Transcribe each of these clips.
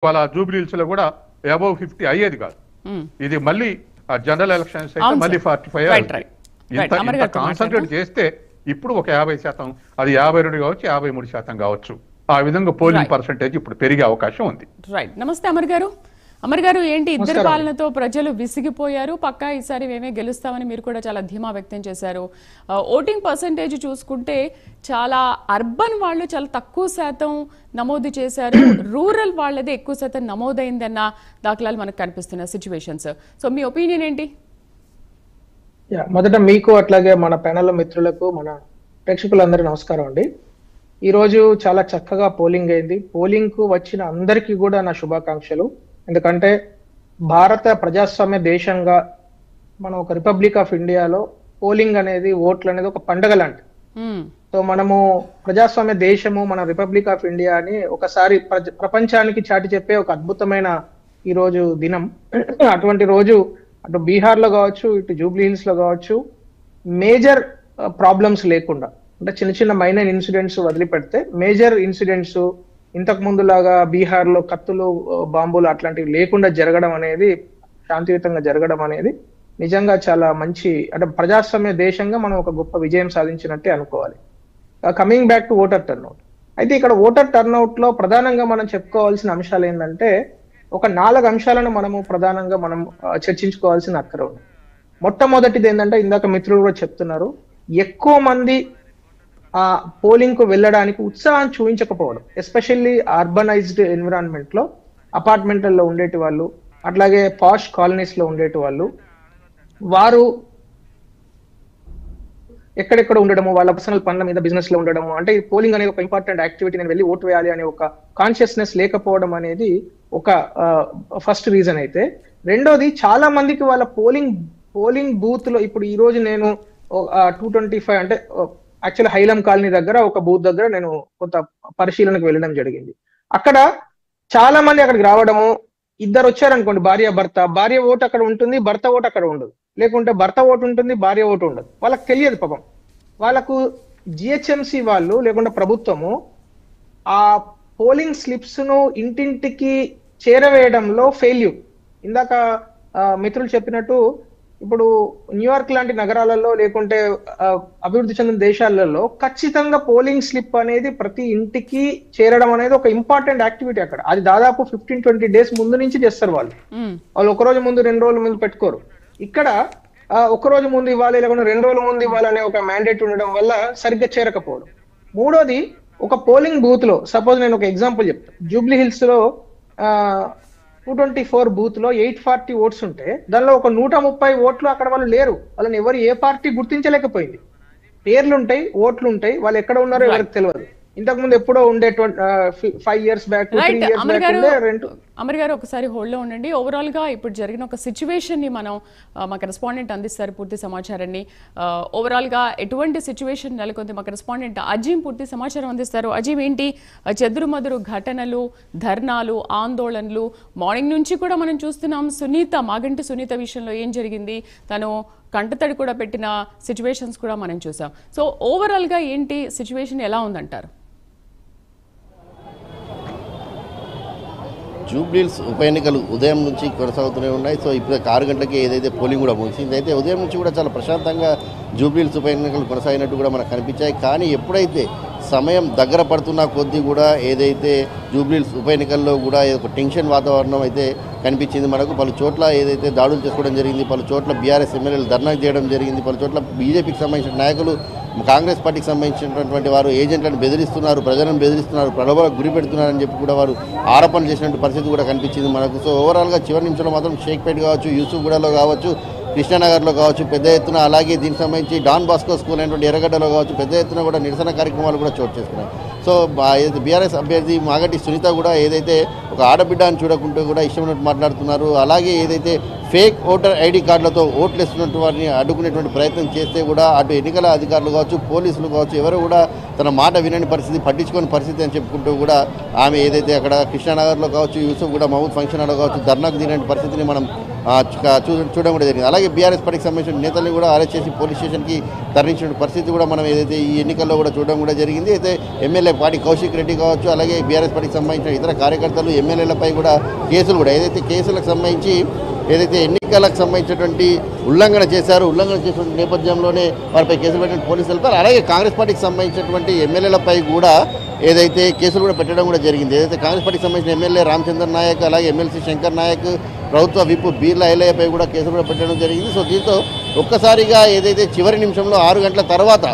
వాళ్ళ జూబ్లీహిల్స్ లో కూడా అబౌవ్ 50 అయ్యేది కాదు. ఇది మళ్ళీ జనరల్ ఎలక్షన్స్ అయితే మళ్ళీ 45 ఇంత కాన్సన్ట్రేట్ చేస్తే ఇప్పుడు ఒక 50%, అది 52 కావచ్చు, 53% కావచ్చు. ఆ విధంగా పోలింగ్ పర్సంటేజ్ ఇప్పుడు పెరిగే అవకాశం ఉంది. రైట్. నమస్తే అమర్ గారు ఏంటి ఇద్దరు పాలనతో ప్రజలు విసిగిపోయారు, పక్కా ఈసారి మేమే గెలుస్తామని మీరు కూడా చాలా ధీమా వ్యక్తం చేశారు. ఓటింగ్ పర్సంటేజ్ చూసుకుంటే చాలా అర్బన్ వాళ్ళు చాలా తక్కువ శాతం నమోదు చేశారు, రూరల్ వాళ్ళది ఎక్కువ శాతం నమోదైందన్న దాఖలాలు మనకు కనిపిస్తున్న సిచ్యువేషన్స్. సో మీ ఒపీనియన్ ఏంటి? మొదట మీకు అట్లాగే మన ప్యానెల్ మిత్రులకు మన ప్రేక్షకులందరూ నమస్కారం అండి. ఈరోజు చాలా చక్కగా పోలింగ్ అయింది. పోలింగ్ కు వచ్చిన అందరికీ కూడా నా శుభాకాంక్షలు. ఎందుకంటే భారత ప్రజాస్వామ్య దేశంగా మనం ఒక రిపబ్లిక్ ఆఫ్ ఇండియాలో పోలింగ్ అనేది, ఓట్లు అనేది ఒక పండగ లాంటి. సో మనము ప్రజాస్వామ్య దేశము, మన రిపబ్లిక్ ఆఫ్ ఇండియా అని ఒకసారి ప్రపంచానికి చాటి చెప్పే ఒక అద్భుతమైన ఈ రోజు దినం. అటువంటి రోజు అటు బీహార్ లో కావచ్చు, ఇటు జూబ్లీహిల్స్ లో కావచ్చు, మేజర్ ప్రాబ్లమ్స్ లేకుండా, అంటే చిన్న చిన్న మైనర్ ఇన్సిడెంట్స్ వదిలిపెడితే మేజర్ ఇన్సిడెంట్స్ ఇంతకు ముందులాగా బీహార్ లో కత్తులు, బాంబులు అట్లాంటివి లేకుండా జరగడం అనేది, శాంతియుతంగా జరగడం అనేది నిజంగా చాలా మంచి, అంటే ప్రజాస్వామ్య దేశంగా మనం ఒక గొప్ప విజయం సాధించినట్టే అనుకోవాలి. Coming back to voter turnout, అయితే ఇక్కడ ఓటర్ టర్న్అవుట్ లో ప్రధానంగా మనం చెప్పుకోవాల్సిన అంశాలు ఏంటంటే ఒక 4 అంశాలను మనము ప్రధానంగా మనం చర్చించుకోవాల్సిన అక్కర ఉంది. మొట్టమొదటిది ఏంటంటే, ఇందాక మిత్రులు కూడా చెప్తున్నారు, ఎక్కువ మంది ఆ పోలింగ్ కు వెళ్ళడానికి ఉత్సాహం చూపించకపోవడం. ఎస్పెషల్లీ అర్బనైజ్డ్ ఎన్విరాన్మెంట్ లో, అపార్ట్మెంట్లలో ఉండేటి వాళ్ళు, అట్లాగే పాష్ కాలనీస్ లో ఉండేటి వాళ్ళు, వారు ఎక్కడెక్కడ ఉండడము, వాళ్ళ పర్సనల్ పనుల మీద, బిజినెస్ లో ఉండడము, అంటే ఈ పోలింగ్ అనేది ఒక ఇంపార్టెంట్ యాక్టివిటీ, నేను వెళ్ళి ఓటు వేయాలి అనే ఒక కాన్షియస్నెస్ లేకపోవడం అనేది ఒక ఫస్ట్ రీజన్ అయితే, రెండోది చాలా మందికి వాళ్ళ పోలింగ్ బూత్ లో, ఇప్పుడు ఈ రోజు నేను 225 అంటే యాక్చువల్లీ హైలం కాలనీ దగ్గర ఒక బూత్ దగ్గర నేను కొంత పరిశీలనకు వెళ్ళడం జరిగింది. అక్కడ చాలా మంది అక్కడికి రావడము, ఇద్దరు వచ్చారనుకోండి, భార్య ఓటు అక్కడ ఉంటుంది, భర్త ఓటు అక్కడ ఉండదు, లేకుంటే భర్త ఓటు ఉంటుంది, భార్య ఓటు ఉండదు. వాళ్ళకి తెలియదు పాపం. వాళ్ళకు జిహెచ్ఎంసి వాళ్ళు లేకుంటే ప్రభుత్వము ఆ పోలింగ్ స్లిప్స్ ను ఇంటింటికి చేరవేయడంలో ఫెయిల్యూర్. ఇందాక మిత్రులు చెప్పినట్టు, ఇప్పుడు న్యూయార్క్ లాంటి నగరాలలో లేకుంటే అభివృద్ధి చెందిన దేశాలలో ఖచ్చితంగా పోలింగ్ స్లిప్ అనేది ప్రతి ఇంటికి చేరడం అనేది ఒక ఇంపార్టెంట్ యాక్టివిటీ. అక్కడ అది దాదాపు 15-20 డేస్ ముందు నుంచి చేస్తారు వాళ్ళు. ఒక రోజు ముందు, 2 రోజుల ముందు పెట్టుకోరు. ఇక్కడ ఒక రోజు ముందు ఇవ్వాలి, లేకుంటే 2 రోజుల ముందు ఇవ్వాలనే ఒక మ్యాండేట్ ఉండడం వల్ల సరిగ్గా చేరకపోవడం. మూడోది, ఒక పోలింగ్ బూత్ లో, సపోజ్ నేను ఒక ఎగ్జాంపుల్ చెప్తాను, జూబ్లీహిల్స్ లో 224 బూత్ లో 840 ఓట్స్ ఉంటే దానిలో ఒక 130 ఓట్లు అక్కడ వాళ్ళు లేరు. వాళ్ళని ఎవరు ఏ పార్టీ గుర్తించలేకపోయింది. పేర్లుంటాయి, ఓట్లు ఉంటాయి, వాళ్ళు ఎక్కడ ఉన్నారో ఎవరికి తెలియదు. ఇంతకు ముందు ఎప్పుడో ఉండే 5 years back, 3 years back. Amar గారు ఒకసారి హోల్డ్ లో ఉండండి. ఓవరాల్ గా ఇప్పుడు జరిగిన ఒక సిచ్యువేషన్ ని మనం మా కరెస్పాండెంట్ అందిస్తారు పూర్తి సమాచారాన్ని. ఓవరాల్ గా ఎటువంటి సిచ్యువేషన్ నెలకొంది, మా కరెస్పాండెంట్ అజీం పూర్తి సమాచారం అందిస్తారు. అజీం, ఏంటి చెదురుమదురు ఘటనలు, ధర్నాలు, ఆందోళనలు మార్నింగ్ నుంచి కూడా మనం చూస్తున్నాం. మాగంటి సునీత విషయంలో ఏం జరిగింది, తను కంటతడి కూడా పెట్టిన సిచ్యువేషన్స్ కూడా మనం చూసాం. సో ఓవరాల్ గా ఏంటి సిచ్యువేషన్, ఎలా ఉందంటారు? జూబ్లీహిల్స్ ఉప ఎన్నికలు ఉదయం నుంచి కొనసాగుతూనే ఉన్నాయి. సో ఇప్పుడు 6 గంటలకి ఏదైతే పోలింగ్ కూడా ముగిసింది. అయితే ఉదయం నుంచి కూడా చాలా ప్రశాంతంగా జూబ్లీహిల్స్ ఉప ఎన్నికలు కొనసాగినట్టు కూడా మనకు కనిపించాయి. కానీ ఎప్పుడైతే సమయం దగ్గర పడుతున్న కొద్దీ కూడా ఏదైతే జూబ్లీహిల్స్ ఉప ఎన్నికల్లో కూడా ఒక టెన్షన్ వాతావరణం అయితే కనిపించింది మనకు. పలు చోట్ల ఏదైతే దాడులు చేసుకోవడం జరిగింది, పలు చోట్ల బీఆర్ఎస్ ఎమ్మెల్యేలు ధర్నా చేయడం జరిగింది, పలు చోట్ల బీజేపీకి సంబంధించిన నాయకులు, కాంగ్రెస్ పార్టీకి సంబంధించినటువంటి వారు ఏజెంట్లను బెదిరిస్తున్నారు, ప్రజలను బెదిరిస్తున్నారు, ప్రలోభాలకు గురి పెడుతున్నారని చెప్పి కూడా వారు ఆరోపణలు చేసినటువంటి పరిస్థితి కూడా కనిపించింది మనకు. సో ఓవరాల్గా చివరి నిమిషంలో మాత్రం షేక్పేట్ కావచ్చు, యూసుఫ్గూడలో కావచ్చు, కృష్ణానగర్లో కావచ్చు పెద్ద ఎత్తున, అలాగే దీనికి సంబంధించి డాన్ బాస్కో స్కూల్ అయినటువంటి ఎర్రగడ్డలో కావచ్చు పెద్ద ఎత్తున కూడా నిరసన కార్యక్రమాలు కూడా చోటు చేసుకున్నాయి. సో బీఆర్ఎస్ అభ్యర్థి మాగంటి సునీత కూడా ఏదైతే ఒక ఆడబిడ్డ అని చూడకుంటూ కూడా ఇష్టమైనట్టు మాట్లాడుతున్నారు, అలాగే ఏదైతే ఫేక్ ఓటర్ ఐడి కార్డులతో ఓట్లు వేస్తున్నట్టు వారిని అడ్డుకునేటువంటి ప్రయత్నం చేస్తే కూడా అటు ఎన్నికల అధికారులు కావచ్చు, పోలీసులు కావచ్చు, ఎవరు కూడా తన మాట వినని పరిస్థితి, పట్టించుకోని పరిస్థితి అని చెప్పుకుంటూ కూడా ఆమె ఏదైతే అక్కడ కృష్ణానగర్లో కావచ్చు, యూసుఫ్గూడ మహమూద్ ఫంక్షన్ హాల్లో కావచ్చు ధర్నాకు దిగిన పరిస్థితిని మనం చూడడం కూడా జరిగింది. అలాగే బీఆర్ఎస్ పార్టీకి సంబంధించిన నేతల్ని కూడా అరెస్ట్ చేసి పోలీస్ స్టేషన్కి తరలించిన పరిస్థితి కూడా మనం ఏదైతే ఈ ఎన్నికల్లో కూడా చూడడం కూడా జరిగింది. అయితే ఎమ్మెల్యే పార్టీ కౌశిక్ రెడ్డి కావచ్చు, అలాగే బీఆర్ఎస్ పార్టీకి సంబంధించిన ఇతర కార్యకర్తలు ఎమ్మెల్యేలపై కూడా కేసులు కూడా ఏదైతే కేసులకు సంబంధించి ఏదైతే ఎన్నికలకు సంబంధించినటువంటి ఉల్లంఘన చేసినటువంటి నేపథ్యంలోనే వారిపై కేసులు పెట్టిన పోలీసులు వెళ్తారు. అలాగే కాంగ్రెస్ పార్టీకి సంబంధించినటువంటి ఎమ్మెల్యేలపై కూడా ఏదైతే కేసులు కూడా పెట్టడం కూడా జరిగింది. ఏదైతే కాంగ్రెస్ పార్టీకి సంబంధించిన ఎమ్మెల్యే రామచంద్ర నాయక్, అలాగే ఎమ్మెల్సీ శంకర్ నాయక్, ప్రభుత్వ విప్ బీర్లా ఐలయ్యపై కూడా కేసులు కూడా పెట్టడం జరిగింది. సో దీంతో ఒక్కసారిగా ఏదైతే చివరి నిమిషంలో 6 గంటల తర్వాత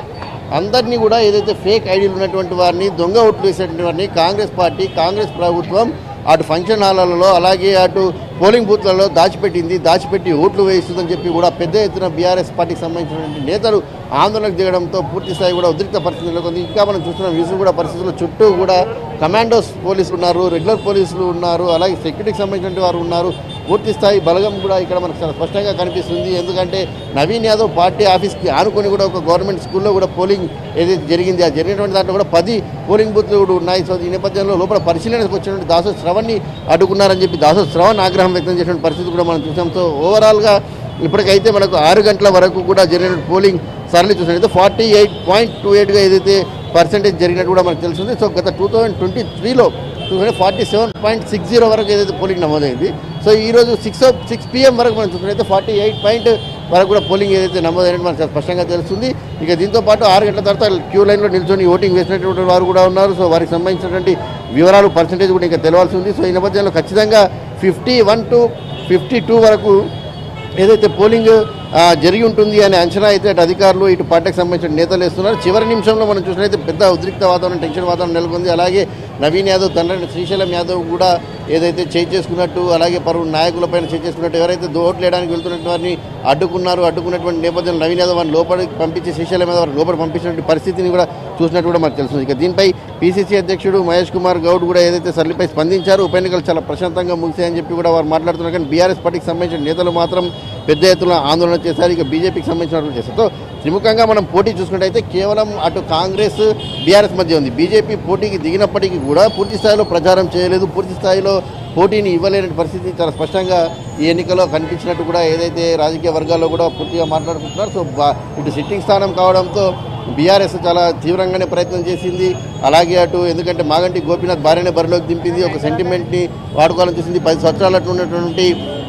అందరినీ కూడా ఏదైతే ఫేక్ ఐడీలు ఉన్నటువంటి వారిని, దొంగ ఓట్లు వేసేటువంటి వారిని కాంగ్రెస్ పార్టీ, కాంగ్రెస్ ప్రభుత్వం అటు ఫంక్షన్ హాలలో అలాగే అటు పోలింగ్ బూత్లలో దాచిపెట్టి ఓట్లు వేయిస్తుందని చెప్పి కూడా పెద్ద ఎత్తున బీఆర్ఎస్ పార్టీకి సంబంధించినటువంటి నేతలు ఆందోళనకు దిగడంతో పూర్తి స్థాయి కూడా ఉద్రిక్త పరిస్థితి నెలకొంది. ఇంకా మనం చూస్తున్న న్యూస్ కూడా పరిస్థితుల్లో చుట్టూ కూడా కమాండోస్ పోలీసులు ఉన్నారు, రెగ్యులర్ పోలీసులు ఉన్నారు, అలాగే సెక్యూరిటీకి సంబంధించిన వారు ఉన్నారు. పూర్తి స్థాయి బలగం కూడా ఇక్కడ మనకు చాలా స్పష్టంగా కనిపిస్తుంది. ఎందుకంటే నవీన్ యాదవ్ పార్టీ ఆఫీస్కి ఆనుకొని కూడా ఒక గవర్నమెంట్ స్కూల్లో కూడా పోలింగ్ ఏదైతే జరిగింది, ఆ జరిగినటువంటి దాంట్లో కూడా 10 పోలింగ్ బూత్లు కూడా ఉన్నాయి. సో ఈ నేపథ్యంలో లోపల పరిశీలనకు వచ్చినటువంటి దాసోత్ శ్రవణ్ని అడ్డుకున్నారని చెప్పి దాసోత్ శ్రవణ్ ఆగ్రహం వ్యక్తం చేసిన పరిస్థితి కూడా మనం చూసాం. సో ఓవరాల్గా ఇప్పటికైతే మనకు 6 గంటల వరకు కూడా జరిగిన పోలింగ్ సరళి చూసినట్లయితే 48.28గా ఏదైతే పర్సెంటేజ్ జరిగినట్టు కూడా మనకు తెలుస్తుంది. సో గత 2023లో 47.60 వరకు ఏదైతే పోలింగ్ నమోదైంది. సో ఈరోజు 6 PM వరకు మనం చూసినట్లయితే 48 వరకు కూడా పోలింగ్ ఏదైతే నమోదైనట్టు మనకు స్పష్టంగా తెలుస్తుంది. ఇక దీంతో పాటు 6 గంటల తర్వాత క్యూ లైన్లో నిల్చొని ఓటింగ్ వేసినటువంటి వారు కూడా ఉన్నారు. సో వారికి సంబంధించినటువంటి వివరాలు పర్సెంటేజ్ కూడా ఇంకా తెలవాల్సి ఉంది. సో ఈ నేపథ్యంలో ఖచ్చితంగా 51 to 52 వరకు ఏదైతే పోలింగ్ జరిగి ఉంటుంది అనే అంచనా అయితే అటు అధికారులు ఇటు పార్టీకి సంబంధించిన నేతలు వేస్తున్నారు. చివరి నిమిషంలో మనం చూసినట్లయితే పెద్ద ఉద్రిక్త వాతావరణం, టెన్షన్ వాతావరణం నెలకొంది. అలాగే నవీన్ యాదవ్ తండ్రి శ్రీశైలం యాదవ్ కూడా ఏదైతే చేసుకున్నట్టు, అలాగే పలువురు నాయకులపైన చేసుకున్నట్టు, ఎవరైతే ఓట్లు వేయడానికి వెళ్తున్నట్టు వారిని అడ్డుకున్నటువంటి నేపథ్యంలో నవీన్ యాదవ్ వారిని లోపలికి పంపించి శ్రీశైలం యాదవ్ వారిని లోపలికి పంపించినటువంటి పరిస్థితిని కూడా చూసినట్టు కూడా మనకు తెలుస్తుంది. ఇక దీనిపై పీసీసీ అధ్యక్షుడు మహేష్ కుమార్ గౌడ్ కూడా ఏదైతే సర్లిపై స్పందించారు, ఉప ఎన్నికలు చాలా ప్రశాంతంగా ముగిసాయని చెప్పి కూడా వారు మాట్లాడుతున్నారు. కానీ బీఆర్ఎస్ పార్టీకి సంబంధించిన నేతలు మాత్రం పెద్ద ఎత్తున ఆందోళన చేశారు. ఇక బీజేపీకి సంబంధించిన చేశారు. సో త్రిముఖంగా మనం పోటీ చూసుకుంటే కేవలం అటు కాంగ్రెస్ బీఆర్ఎస్ మధ్య ఉంది. బీజేపీ పోటీకి దిగినప్పటికీ కూడా పూర్తి స్థాయిలో ప్రచారం చేయలేదు, పూర్తి స్థాయిలో పోటీని ఇవ్వలేని పరిస్థితి చాలా స్పష్టంగా ఈ ఎన్నికల్లో కనిపించినట్టు కూడా ఏదైతే రాజకీయ వర్గాల్లో కూడా పూర్తిగా మాట్లాడుకుంటున్నారు. సో ఇటు సిట్టింగ్ స్థానం కావడంతో బీఆర్ఎస్ చాలా తీవ్రంగానే ప్రయత్నం చేసింది. అలాగే అటు ఎందుకంటే మాగంటి గోపీనాథ్ భార్యనే బరిలోకి దింపింది, ఒక సెంటిమెంట్ని వాడుకోవాలని చూసింది. 10 సంవత్సరాల ఉన్నటువంటి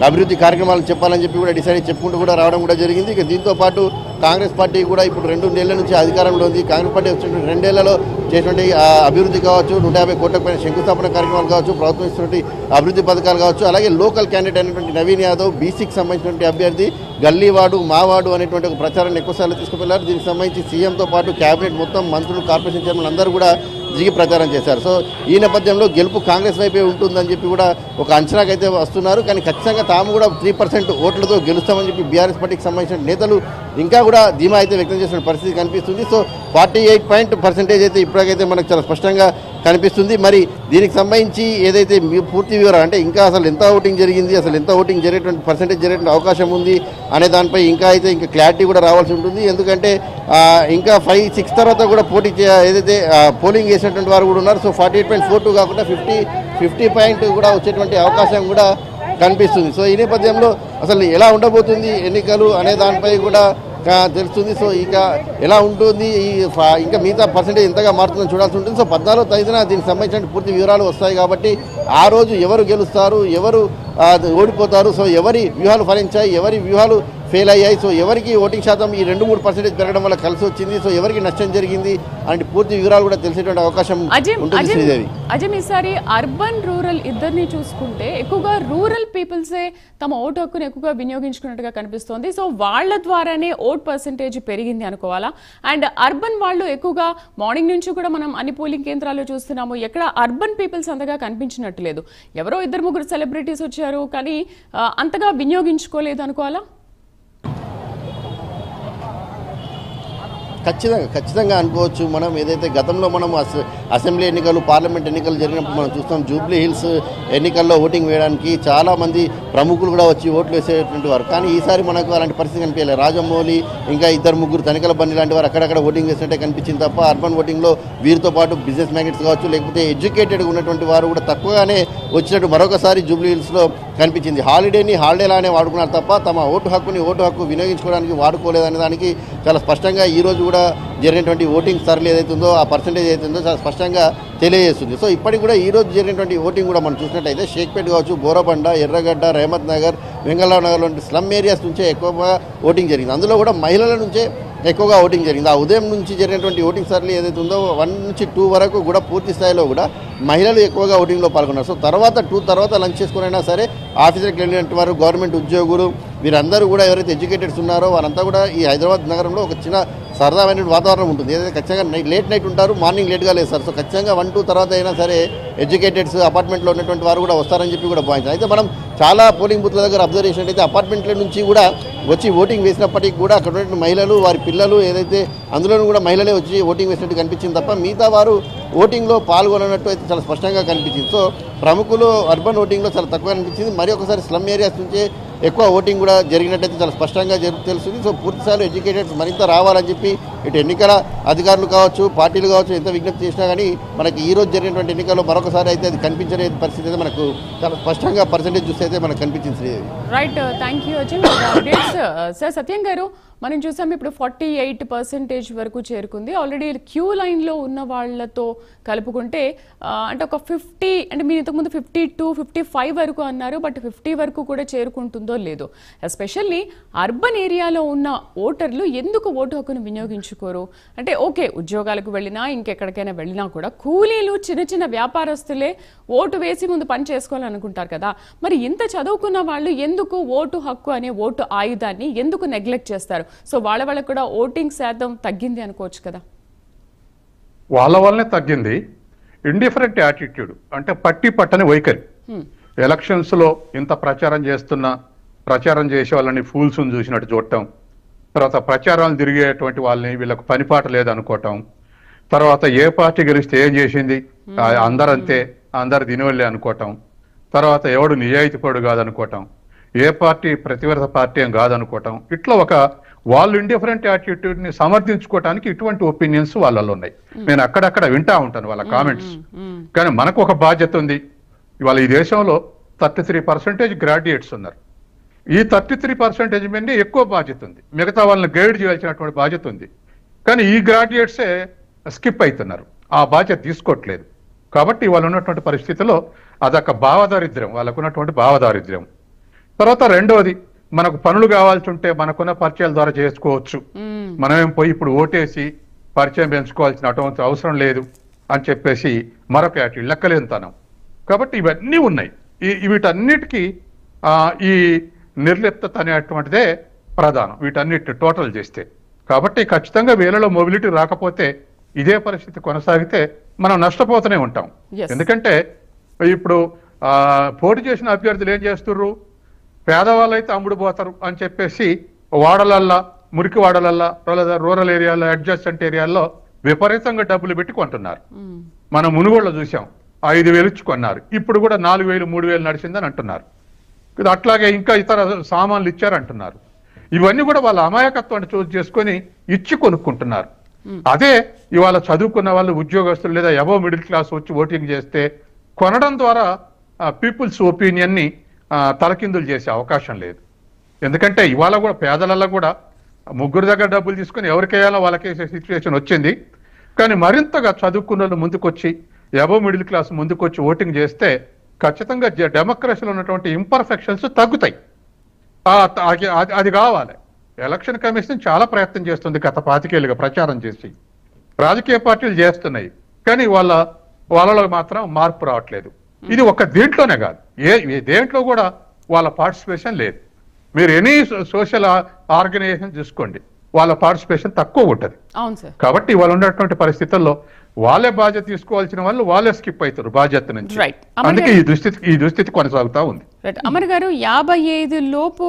అభివృద్ధి కార్యక్రమాలను చెప్పాలని చెప్పి కూడా డిసైడ్ చెప్పుకుంటూ కూడా రావడం కూడా జరిగింది. ఇక దీంతో పాటు కాంగ్రెస్ పార్టీ కూడా ఇప్పుడు 2 నెలల నుంచి అధికారంలో ఉంది. కాంగ్రెస్ పార్టీ వచ్చిన 2 ఏళ్లలో చేసినటువంటి అభివృద్ధి కావచ్చు, 150 కోట్ల పైన శంకుస్థాపన కార్యక్రమాలు కావచ్చు, ప్రభుత్వం ఇస్తున్నటువంటి అభివృద్ధి పథకాలు కావచ్చు, అలాగే లోకల్ క్యాండిడేట్ అయినటువంటి నవీన్ యాదవ్ బీసీకి సంబంధించినటువంటి అభ్యర్థి, గల్లీవాడు మావాడు అనేటువంటి ఒక ప్రచారాన్ని ఎక్కువసార్లు తీసుకువెళ్లారు. దీనికి సంబంధించి సీఎంతో పాటు కేబినెట్ మొత్తం మంత్రులు, కార్పొరేషన్ చైర్మన్ అందరూ కూడా దిగి ప్రచారం చేశారు. సో ఈ నేపథ్యంలో గెలుపు కాంగ్రెస్ వైపే ఉంటుందని చెప్పి కూడా ఒక అంచనాకైతే వస్తున్నారు. కానీ ఖచ్చితంగా తాము కూడా 3% ఓట్లతో గెలుస్తామని చెప్పి బీఆర్ఎస్ పార్టీకి సంబంధించిన నేతలు ఇంకా కూడా ధీమా అయితే వ్యక్తం చేసిన పరిస్థితి కనిపిస్తుంది. సో 48% అయితే ఇప్పటికైతే మనకు చాలా స్పష్టంగా కనిపిస్తుంది. మరి దీనికి సంబంధించి ఏదైతే పూర్తి వివరాలు అంటే ఇంకా అసలు ఎంత ఓటింగ్ జరిగింది, అసలు ఎంత ఓటింగ్ జరిగేటువంటి పర్సెంటేజ్ జరిగేటువంటి అవకాశం ఉంది అనే దానిపై ఇంకా క్లారిటీ కూడా రావాల్సి ఉంటుంది. ఎందుకంటే ఇంకా 5-6 తర్వాత కూడా ఏదైతే పోలింగ్ చేసినటువంటి వారు కూడా ఉన్నారు. సో 48.42 కాకుండా 50 కూడా వచ్చేటువంటి అవకాశం కూడా కనిపిస్తుంది. సో ఈ నేపథ్యంలో అసలు ఎలా ఉండబోతుంది ఎన్నికలు అనే దానిపై కూడా తెలుస్తుంది. సో ఇక ఎలా ఉంటుంది, ఇంకా మిగతా పర్సెంటేజ్ ఎంతగా మారుతుందని చూడాల్సి ఉంటుంది. సో 14వ తేదీన దీనికి సంబంధించిన పూర్తి వివరాలు వస్తాయి కాబట్టి ఆ రోజు ఎవరు గెలుస్తారు, ఎవరు ఓడిపోతారు, సో ఎవరి వ్యూహాలు ఫలించాయి, ఎవరి వ్యూహాలు ఫెయిల్ అయ్యాయి, సో ఎవరికి ఓటింగ్ శాతం ఈ 2-3% పెరగడం వల్ల కలిసి వచ్చింది, సో ఎవరికి నష్టం జరిగింది అంటే పూర్తి వివరాలు కూడా తెలిసేటువంటి అవకాశం ఉంటుంది. శ్రీదేవి, అజయ్ ఈసారి అర్బన్ రూరల్ ఇద్దరిని చూసుకుంటే ఎక్కువగా రూరల్ పీపుల్సే తమ ఓటు హక్కును ఎక్కువగా వినియోగించుకున్నట్టుగా కనిపిస్తోంది. సో వాళ్ళ ద్వారానే ఓట్ పర్సెంటేజ్ పెరిగింది అనుకోవాలా? అండ్ అర్బన్ వాళ్ళు ఎక్కువగా మార్నింగ్ నుంచి కూడా మనం అన్ని పోలింగ్ కేంద్రాల్లో చూస్తున్నాము, ఎక్కడ అర్బన్ పీపుల్స్ అంతగా కనిపించినట్లేదు. ఎవరో 2-3 సెలబ్రిటీస్ వచ్చారు కానీ అంతగా వినియోగించుకోలేదు అనుకోవాలా? ఖచ్చితంగా అనుకోవచ్చు. మనం ఏదైతే గతంలో మనం అసెంబ్లీ ఎన్నికలు, పార్లమెంట్ ఎన్నికలు జరిగినప్పుడు మనం చూస్తాం, జూబ్లీ హిల్స్ ఎన్నికల్లో ఓటింగ్ వేయడానికి చాలామంది ప్రముఖులు కూడా వచ్చి ఓట్లు వేసేటువంటి వారు. కానీ ఈసారి మనకు అలాంటి పరిస్థితి కనిపించలేదు. రాజమౌళి ఇంకా 2-3 తనికల బండి లాంటి వారు అక్కడక్కడ ఓటింగ్ వేసినట్టే కనిపించింది తప్ప అర్బన్ ఓటింగ్లో వీరితో పాటు బిజినెస్ మ్యాగ్నెట్స్ కావచ్చు, లేకపోతే ఎడ్యుకేటెడ్గా ఉన్నటువంటి వారు కూడా తక్కువగానే వచ్చినట్టు మరొకసారి జూబ్లీ హిల్స్లో కనిపించింది. హాలిడేని హాలిడేలానే వాడుకున్నారు తప్ప తమ ఓటు హక్కు వినియోగించుకోవడానికి వాడుకోలేదనే దానికి చాలా స్పష్టంగా ఈరోజు కూడా జరిగినటువంటి ఓటింగ్ సర్లు ఏదైతుందో ఆ పర్సంటేజ్ ఏదైతుందో చాలా స్పష్టంగా తెలియజేస్తుంది. సో ఇప్పటికి కూడా ఈరోజు జరిగినటువంటి ఓటింగ్ కూడా మనం చూసినట్టయితే షేక్పేట్ కావచ్చు, బోరబండ, ఎర్రగడ్డ, రెహమత్ నగర్, వెంగళరావు నగర్ లాంటి స్లమ్ ఏరియాస్ నుంచే ఎక్కువగా ఓటింగ్ జరిగింది. అందులో కూడా మహిళల నుంచే ఎక్కువగా ఓటింగ్ జరిగింది. ఆ ఉదయం నుంచి జరిగినటువంటి ఓటింగ్ సర్లు ఏదైతే ఉందో 1 నుంచి 2 వరకు కూడా పూర్తి స్థాయిలో కూడా మహిళలు ఎక్కువగా ఓటింగ్లో పాల్గొన్నారు. సో తర్వాత 2 తర్వాత లంచ్ చేసుకునైనా సరే ఆఫీసర్కి వెళ్ళినటువంటి వారు, గవర్నమెంట్ ఉద్యోగులు, వీరందరూ కూడా ఎవరైతే ఎడ్యుకేటెడ్స్ ఉన్నారో వారంతా కూడా ఈ హైదరాబాద్ నగరంలో ఒక చిన్న సరదామైన వాతావరణం ఉంటుంది. ఏదైతే ఖచ్చితంగా లేట్ నైట్ ఉంటారు, మార్నింగ్ లేట్గా లేస్తారు. సో ఖచ్చితంగా 1, 2 తర్వాత అయినా సరే ఎడ్యుకేటెడ్స్ అపార్ట్మెంట్లో ఉన్నటువంటి వారు కూడా వస్తారని చెప్పి కూడా భావించారు. అయితే మనం చాలా పోలింగ్ బూత్ల దగ్గర అబ్జర్వ్ చేసినట్టయితే అపార్ట్మెంట్ల నుంచి కూడా వచ్చి ఓటింగ్ వేసినప్పటికీ కూడా అక్కడ ఉన్నటువంటి మహిళలు, వారి పిల్లలు ఏదైతే అందులోనూ కూడా మహిళలే వచ్చి ఓటింగ్ వేసినట్టు కనిపించింది తప్ప మిగతా వారు ఓటింగ్లో పాల్గొనట్టు అయితే చాలా స్పష్టంగా కనిపించింది. సో ప్రముఖులు అర్బన్ ఓటింగ్లో చాలా తక్కువ కనిపించింది. మరి ఒకసారి స్లమ్ ఏరియాస్ నుంచే ఎక్కువ ఓటింగ్ కూడా జరిగినట్టయితే చాలా స్పష్టంగా తెలుస్తుంది. సో పూర్తిస్థాయిలో ఎడ్యుకేటెడ్స్ మరింత రావాలని చెప్పి ఇటు ఎన్నికల అధికారులు కావచ్చు, పార్టీలు కావచ్చు ఎంత విజ్ఞప్తి చేసినా కానీ మనకి ఈ రోజు జరిగినటువంటి ఎన్నికల్లో మరొకసారి అయితే అది కనిపించే పరిస్థితి అయితే మనకు చాలా స్పష్టంగా పర్సెంటేజ్ చూస్తే అయితే మనకు కనిపించింది. Right, thank you updates. Sir Satyam గారు, మనం చూసాం ఇప్పుడు 48% వరకు చేరుకుంది. ఆల్రెడీ క్యూ లైన్లో ఉన్న వాళ్ళతో కలుపుకుంటే అంటే ఒక 50, అంటే మీరు ఇంతకుముందు 52, 55 వరకు అన్నారు, బట్ 50 వరకు కూడా చేరుకుంటుందో లేదో. ఎస్పెషల్లీ అర్బన్ ఏరియాలో ఉన్న ఓటర్లు ఎందుకు ఓటు హక్కును వినియోగించుకోరు? అంటే ఓకే, ఉద్యోగాలకు వెళ్ళినా ఇంకెక్కడికైనా వెళ్ళినా కూడా కూలీలు, చిన్న చిన్న వ్యాపారస్తులే ఓటు వేసి ముందు పని చేసుకోవాలనుకుంటారు కదా. మరి ఇంత చదువుకున్న వాళ్ళు ఎందుకు ఓటు హక్కు అనే ఓటు ఆయుధాన్ని ఎందుకు నెగ్లెక్ట్ చేస్తారు? సో వాళ్ళకు కూడా ఓటింగ్ శాతం తగ్గింది అనుకోవచ్చు కదా. వాళ్ళ వల్లనే తగ్గింది. ఇండిఫరెంట్ యాటిట్యూడ్, అంటే పట్టని వైఖరి. ఎలక్షన్స్ లో ఇంత ప్రచారం చేసే వాళ్ళని ఫూల్స్ చూసినట్టు చూడటం, తర్వాత ప్రచారాలు తిరిగేటువంటి వాళ్ళని వీళ్ళకు పనిపాట లేదనుకోవటం, తర్వాత ఏ పార్టీ గెలిస్తే ఏం చేసింది, అందరంతే, అందరు తినేవాళ్ళే అనుకోవటం, తర్వాత ఎవడు నిజాయితీపడు కాదనుకోవటం, ఏ పార్టీ ప్రతివర్త పార్టీ ఏం కాదనుకోవటం, ఇట్లా వాళ్ళు ఇండిఫరెంట్ యాటిట్యూడ్ ని సమర్థించుకోవటానికి ఇటువంటి ఒపీనియన్స్ వాళ్ళలో ఉన్నాయి. నేను అక్కడక్కడ వింటా ఉంటాను వాళ్ళ కామెంట్స్. కానీ మనకు ఒక బాధ్యత ఉంది. ఇవాళ ఈ దేశంలో 33% గ్రాడ్యుయేట్స్ ఉన్నారు. ఈ 33% మీద ఎక్కువ బాధ్యత ఉంది. మిగతా వాళ్ళని గైడ్ చేయాల్సినటువంటి బాధ్యత ఉంది. కానీ ఈ గ్రాడ్యుయేట్సే స్కిప్ అవుతున్నారు, ఆ బాధ్యత తీసుకోవట్లేదు. కాబట్టి వాళ్ళు ఉన్నటువంటి పరిస్థితిలో అదొక భావదారిద్ర్యం, వాళ్ళకు ఉన్నటువంటి భావదారిద్ర్యం. తర్వాత రెండోది, మనకు పనులు కావాల్సి ఉంటే మనకున్న పరిచయాల ద్వారా చేసుకోవచ్చు. మనమేం పోయి ఇప్పుడు ఓటేసి పరిచయం పెంచుకోవాల్సిన అటువంటి అవసరం లేదు అని చెప్పేసి మరొక యాటిట్యూడ్, లెక్కలేనితనం. కాబట్టి ఇవన్నీ ఉన్నాయి. వీటన్నిటికీ ఈ నిర్లిప్తత అనేటువంటిదే ప్రధానం, వీటన్నిటిని టోటల్ చేస్తే. కాబట్టి ఖచ్చితంగా వీళ్ళలో మొబిలిటీ రాకపోతే, ఇదే పరిస్థితి కొనసాగితే మనం నష్టపోతూనే ఉంటాం. ఎందుకంటే ఇప్పుడు పోటీ చేసిన అభ్యర్థులు ఏం చేస్తుర్రు, పేదవాళ్ళు అయితే అమ్ముడు పోతారు అని చెప్పేసి వాడలల్లా, మురికి వాడలల్లా, రూరల్ ఏరియాలో, అడ్జస్టెంట్ ఏరియాల్లో విపరీతంగా డబ్బులు పెట్టి కొంటున్నారు. మనం మునుగోడులో చూసాం, 5,000 ఇచ్చి కొన్నారు. ఇప్పుడు కూడా 4,000, 3,000 నడిచిందని అంటున్నారు. అట్లాగే ఇంకా ఇతర సామాన్లు ఇచ్చారంటున్నారు. ఇవన్నీ కూడా వాళ్ళ అమాయకత్వాన్ని చూస్ చేసుకొని ఇచ్చి కొనుక్కుంటున్నారు. అదే ఇవాళ చదువుకున్న వాళ్ళు, ఉద్యోగస్తులు లేదా అబవ్ మిడిల్ క్లాస్ వచ్చి ఓటింగ్ చేస్తే కొనడం ద్వారా పీపుల్స్ ఒపీనియన్ ని తలకిందులు చేసే అవకాశం లేదు. ఎందుకంటే ఇవాళ కూడా పేదలలో కూడా ముగ్గురు దగ్గర డబ్బులు తీసుకుని ఎవరికేయాలో వాళ్ళకేసే సిచ్యువేషన్ వచ్చింది. కానీ మరింతగా చదువుకున్న వాళ్ళు ముందుకొచ్చి, అబవ్ మిడిల్ క్లాస్ ముందుకొచ్చి ఓటింగ్ చేస్తే ఖచ్చితంగా డెమోక్రసీలో ఉన్నటువంటి ఇంపర్ఫెక్షన్స్ తగ్గుతాయి. అది కావాలి. ఎలక్షన్ కమిషన్ చాలా ప్రయత్నం చేస్తుంది గత 25 ఏళ్ళుగా ప్రచారం చేసి, రాజకీయ పార్టీలు చేస్తున్నాయి. కానీ వాళ్ళలో మాత్రం మార్పు రావట్లేదు. ఇది ఒక దీంట్లోనే కాదు, ఏ దేంట్లో కూడా వాళ్ళ పార్టిసిపేషన్ లేదు. మీరు ఎనీ సోషల్ ఆర్గనైజేషన్ చూసుకోండి, వాళ్ళ పార్టిసిపేషన్ తక్కువ ఉంటుంది. కాబట్టి వాళ్ళు ఉన్నటువంటి పరిస్థితుల్లో వాళ్ళే బాధ్యత తీసుకోవాల్సిన వాళ్ళు వాళ్ళే స్కిప్ అవుతారు బాధ్యత నుంచి. అందుకే ఈ దుస్థితి కొనసాగుతా ఉంది. అమర్ గారు, 55 లోపు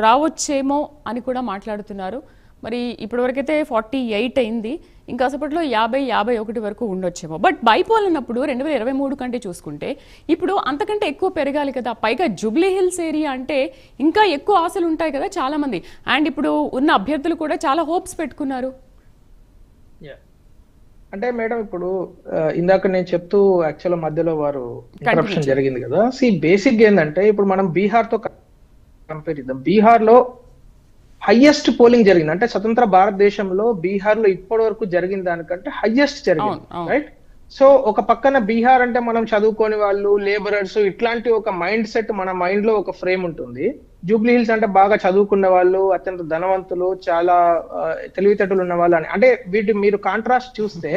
రావచ్చేమో అని కూడా మాట్లాడుతున్నారు. మరి ఇప్పటివరకైతే 48 అయింది, ఇంకా అసపట్లో 50-51 వరకు ఉండొచ్చేమో. బట్ బైపోల్ అన్నప్పుడు 2023 కంటే చూసుకుంటే ఇప్పుడు అంతకంటే ఎక్కువ పెరగాలి కదా. పైగా జూబ్లీ హిల్స్ ఏరియా అంటే ఇంకా ఎక్కువ ఆశలు ఉంటాయి కదా చాలా మంది. అండ్ ఇప్పుడు ఉన్న అభ్యర్థులు కూడా చాలా హోప్స్ పెట్టుకున్నారు. అంటే మేడం ఇప్పుడు ఇందాక నేను చెప్తూ యాక్చువల్ మధ్యలో వారు ఇంటరప్షన్ జరిగింది కదా. బేసిక్ ఏంటంటే ఇప్పుడు మనం బీహార్ తో కంపేర్ చేద్దాం. బీహార్ లో హైయెస్ట్ పోలింగ్ జరిగింది, అంటే స్వతంత్ర భారతదేశంలో బీహార్ లో ఇప్పటి వరకు జరిగిన దానికంటే హైయెస్ట్ జరిగింది, రైట్? సో ఒక పక్కన బీహార్ అంటే మనం చదువుకోని వాళ్ళు, లేబరర్స్, ఇట్లాంటి ఒక మైండ్ సెట్ మన మైండ్ లో ఒక ఫ్రేమ్ ఉంటుంది. జూబ్లీ హిల్స్ అంటే బాగా చదువుకున్న వాళ్ళు, అత్యంత ధనవంతులు, చాలా తెలివితేటలు ఉన్న వాళ్ళు అని. అంటే వీటి మీరు కాంట్రాస్ట్ చూస్తే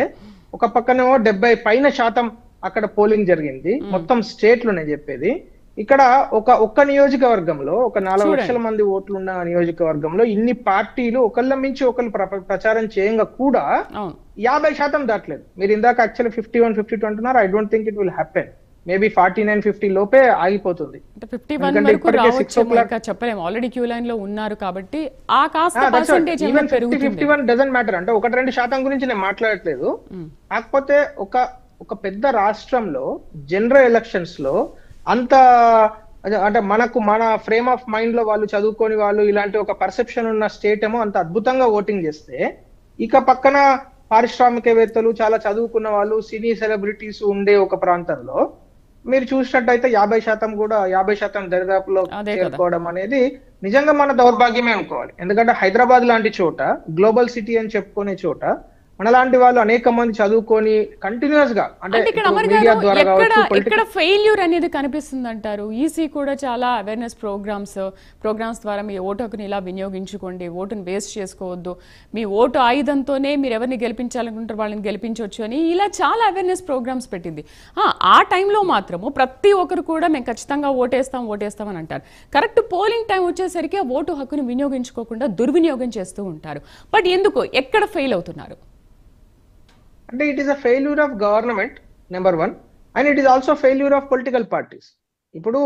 ఒక పక్కన 70% అక్కడ పోలింగ్ జరిగింది మొత్తం స్టేట్ లో. నేను చెప్పేది ఇక్కడ ఒక్క నియోజకవర్గంలో ఒక 4 లక్షల మంది ఓట్లు ఉన్న నియోజకవర్గంలో ఇన్ని పార్టీలు ఒకళ్ళ మించి ఒకళ్ళు ప్రచారం చేయంగా కూడా 50% దాటలేదు. మీరు ఇందాక యాక్చువల్లీ 51, 52 అంటున్నారు. I don't think it will happen. Maybe 49, 50 లోపే ఆగిపోతుంది. చెప్పలేము, ఆల్రెడీ క్యూ లైన్ లో ఉన్నారు కాబట్టి ఆ 51 డజంట్ మ్యాటర్. అంటే 1-2% గురించి నేను మాట్లాడట్లేదు. కాకపోతే ఒక పెద్ద రాష్ట్రంలో జనరల్ ఎలక్షన్స్ లో అంత అంటే మన ఫ్రేమ్ ఆఫ్ మైండ్ లో వాళ్ళు చదువుకొని వాళ్ళు ఇలాంటి ఒక పర్సెప్షన్ ఉన్న స్టేట్ ఏమో అంత అద్భుతంగా ఓటింగ్ చేస్తే, ఇక పక్కన పారిశ్రామికవేత్తలు, చాలా చదువుకున్న వాళ్ళు, సినీ సెలబ్రిటీస్ ఉండే ఒక ప్రాంతంలో మీరు చూసినట్టయితే 50% కూడా 50% దరిదాపులో చేరుకోవడం అనేది నిజంగా మన దౌర్భాగ్యమే అనుకోవాలి. ఎందుకంటే హైదరాబాద్ లాంటి చోట, గ్లోబల్ సిటీ అని చెప్పుకునే చోట మనలాంటి వాళ్ళు అనేక మంది చదువుకొని కంటిన్యూస్ గా, అంటే మీడియా ద్వారా ఇక్కడ ఫెయిల్యూర్ అనేది కనిపిస్తుంది అంటారు. ఈసీ కూడా చాలా అవేర్నెస్ ప్రోగ్రామ్స్ ద్వారా మీ ఓటు హక్కుని ఇలా వినియోగించుకోండి, ఓటును వేస్ట్ చేసుకోవద్దు, మీ ఓటు ఆయుధంతోనే మీరు ఎవరిని గెలిపించాలనుకుంటారు వాళ్ళని గెలిపించవచ్చు అని ఇలా చాలా అవేర్నెస్ ప్రోగ్రామ్స్ పెట్టింది. ఆ టైంలో మాత్రము ప్రతి ఒక్కరు కూడా మేము ఖచ్చితంగా ఓటేస్తాం అని అంటారు. కరెక్ట్ పోలింగ్ టైం వచ్చేసరికి ఆ ఓటు హక్కుని వినియోగించుకోకుండా దుర్వినియోగం చేస్తూ ఉంటారు. బట్ ఎందుకు, ఎక్కడ ఫెయిల్ అవుతున్నారు? అంటే it is a failure of government number 1, and it is also failure of political parties. ఇప్పుడు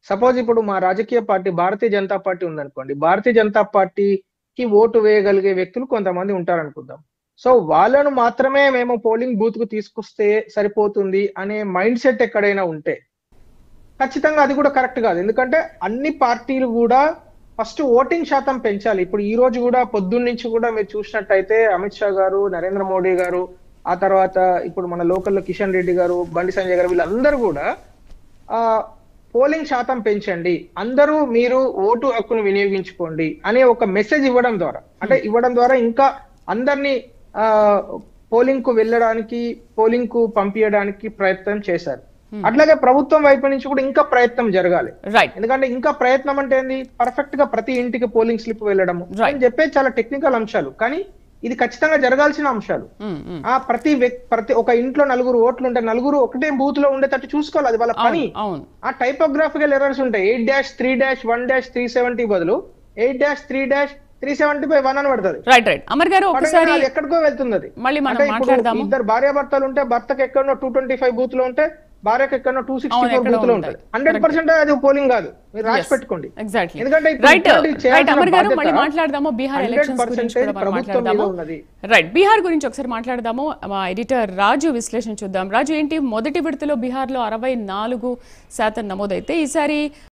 సపోజ్ ఇప్పుడు మా రాజకీయ పార్టీ భారతీయ జనతా పార్టీ ఉందనుకోండి, భారతీయ జనతా పార్టీకి ఓటు వేయగలిగే వ్యక్తులు కొంతమంది ఉంటారనుకుందాం. సో వాళ్ళను మాత్రమే మేము పోలింగ్ బూత్ కు తీసుకొస్తే సరిపోతుంది అనే మైండ్ సెట్ ఎక్కడైనా ఉంటే ఖచ్చితంగా అది కూడా కరెక్ట్ కాదు. ఎందుకంటే అన్ని పార్టీలు కూడా ఫస్ట్ ఓటింగ్ శాతం పెంచాలి. ఇప్పుడు ఈ రోజు కూడా పొద్దున్న నుంచి కూడా మీరు చూసినట్టయితే అమిత్ షా గారు, నరేంద్ర మోడీ గారు, ఆ తర్వాత ఇప్పుడు మన లోకల్లో కిషన్ రెడ్డి గారు, బండి సంజయ్ గారు, వీళ్ళందరూ కూడా పోలింగ్ శాతం పెంచండి, అందరూ మీరు ఓటు హక్కును వినియోగించుకోండి అనే ఒక మెసేజ్ ఇవ్వడం ద్వారా ఇంకా అందరినీ పోలింగ్ కు వెళ్ళడానికి, పోలింగ్ కు పంపించడానికి ప్రయత్నం చేశారు. అట్లాగే ప్రభుత్వం వైపు నుంచి కూడా ఇంకా ప్రయత్నం జరగాలి. ఎందుకంటే ఇంకా ప్రయత్నం అంటే ఏంది, పర్ఫెక్ట్ గా ప్రతి ఇంటికి పోలింగ్ స్లిప్ వెళ్ళడము అని చెప్పే చాలా టెక్నికల్ అంశాలు, కానీ ఇది ఖచ్చితంగా జరగాల్సిన అంశాలు. ప్రతి ఒక ఇంట్లో 4 ఓట్లు ఉంటే 4 ఒకటే బూత్ లో ఉండేటట్టు చూసుకోవాలి, అది వాళ్ళ పని. ఆ టైపోగ్రాఫికల్ ఎర్రర్స్ ఉంటాయి. 8-3-1-370 బదులు 8-3-370/1 అని పడుతుంది. ఎక్కడికో వెళ్తుంది అది. ఇద్దరు భార్యాభర్తలు ఉంటే భర్తకు ఎక్కడో 225 బూత్ లో ఉంటే భార్యకు ఎక్కడో 264 బూత్ లో ఉంటుంది. 100% అది పోలింగ్ కాదు, మీరు రాసి పెట్టుకోండి. ఎందుకంటే బీహార్ గురించి ఒకసారి మాట్లాడదాము. మా ఎడిటర్ రాజు విశ్లేషణ చూద్దాం. రాజు, ఏంటి మొదటి విడతలో బీహార్ లో 64% నమోదైతే ఈసారి